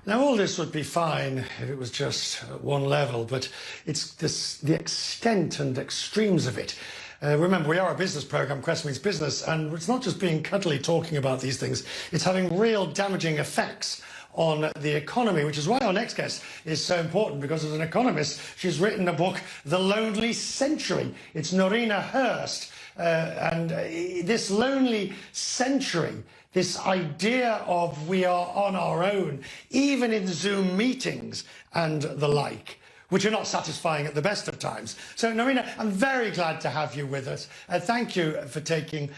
Now, all this would be fine if it was just at one level, but it's the extent and extremes of it. Remember, we are a business program, Quest means business, and it's not just being cuddly talking about these things, it's having real damaging effects on the economy, which is why our next guest is so important, because as an economist, she's written a book, The Lonely Century. It's Noreena Hertz, and this lonely century, this idea of we are on our own, even in Zoom meetings and the like, which are not satisfying at the best of times. So, Noreena, I'm very glad to have you with us. Thank you for taking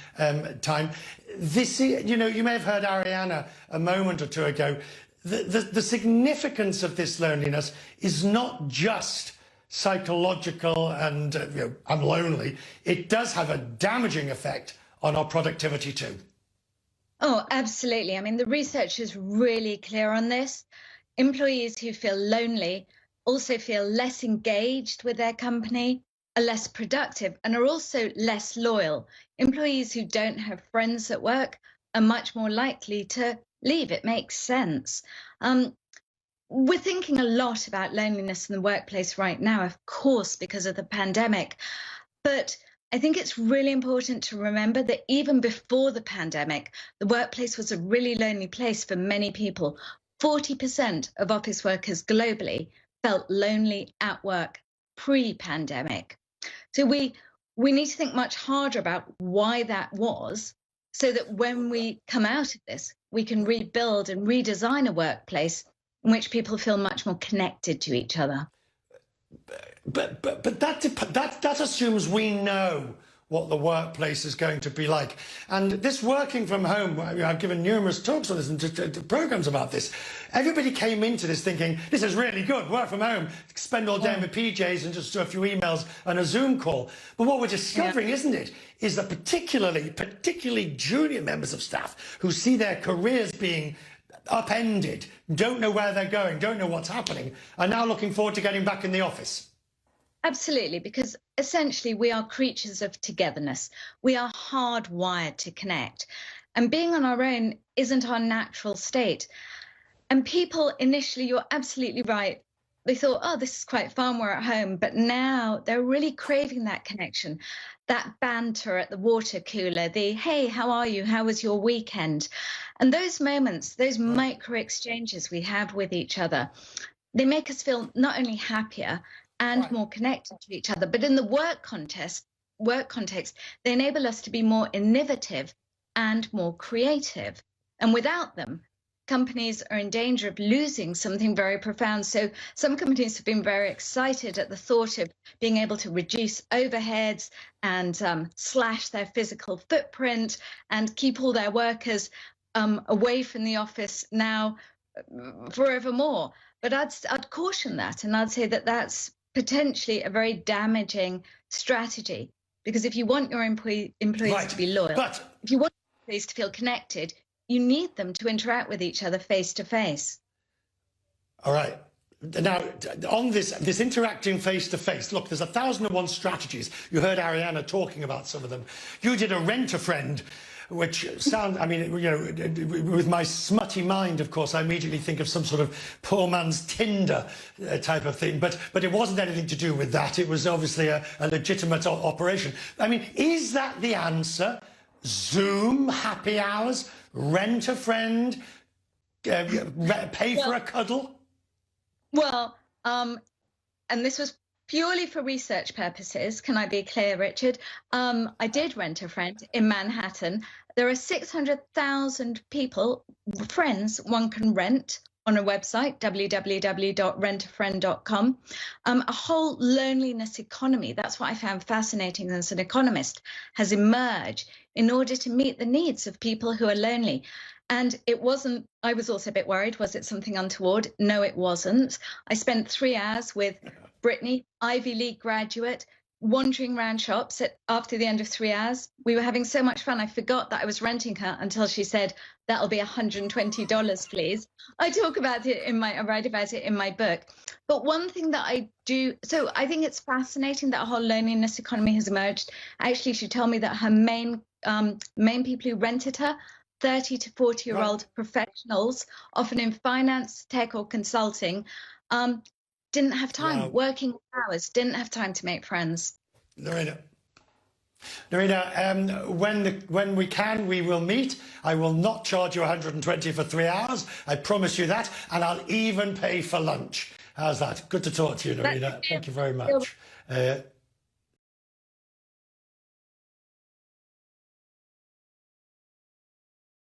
time. This, you know, you may have heard Arianna a moment or two ago. The significance of this loneliness is not just psychological and I'm lonely. It does have a damaging effect on our productivity too. Oh, absolutely. I mean, the research is really clear on this. Employees who feel lonely also feel less engaged with their company, are less productive, and are also less loyal. Employees who don't have friends at work are much more likely to leave. It makes sense. We're thinking a lot about loneliness in the workplace right now, of course, because of the pandemic. But I think it's really important to remember that even before the pandemic, the workplace was a really lonely place for many people. 40% of office workers globally felt lonely at work pre-pandemic. So we need to think much harder about why that was, so that when we come out of this, we can rebuild and redesign a workplace in which people feel much more connected to each other. But that assumes we know what the workplace is going to be like. And this working from home, I've given numerous talks on this and programs about this. Everybody came into this thinking, this is really good, work from home, spend all day in my PJs and just do a few emails and a Zoom call. But what we're discovering, isn't it, is that particularly junior members of staff who see their careers being upended, don't know where they're going, don't know what's happening, are now looking forward to getting back in the office. Absolutely, because essentially we are creatures of togetherness. We are hardwired to connect, and being on our own isn't our natural state. And people initially, you're absolutely right, they thought, oh, this is quite fun, we're at home, but now they're really craving that connection, that banter at the water cooler, the hey, how are you, how was your weekend? And those moments, those micro exchanges we have with each other, they make us feel not only happier and more connected to each other, but in the work context, they enable us to be more innovative and more creative. And without them, companies are in danger of losing something very profound. So some companies have been very excited at the thought of being able to reduce overheads and slash their physical footprint and keep all their workers away from the office now forevermore. But I'd caution that, and I'd say that that's potentially a very damaging strategy, because if you want your employees to be loyal, if you want employees to feel connected, you need them to interact with each other face to face. All right. Now, on this interacting face to face, look, there's 1,001 strategies. You heard Arianna talking about some of them. You did a rent-a-friend, which sounds, I mean, you know, with my smutty mind, of course, I immediately think of some sort of poor man's Tinder type of thing. But it wasn't anything to do with that. It was obviously a legitimate operation. I mean, is that the answer? Zoom, happy hours, rent a friend, pay for a cuddle? Well, and this was purely for research purposes. Can I be clear, Richard? I did rent a friend in Manhattan. There are 600,000 people, friends, one can rent on a website, www.rentafriend.com. A whole loneliness economy, that's what I found fascinating as an economist, has emerged in order to meet the needs of people who are lonely. And it wasn't, I was also a bit worried, was it something untoward? No, it wasn't. I spent 3 hours with Brittany, Ivy League graduate, wandering around shops after the end of 3 hours. We were having so much fun, I forgot that I was renting her until she said, that'll be $120, please. I write about it in my book. But one thing that I do, so I think it's fascinating that a whole loneliness economy has emerged. Actually, she told me that her main people who rented her 30 to 40-year-old professionals, often in finance, tech, or consulting, didn't have time, working hours, didn't have time to make friends. Noreena, when we can, we will meet. I will not charge you 120 for 3 hours. I promise you that. And I'll even pay for lunch. How's that? Good to talk to you, Noreena. Thank you very much.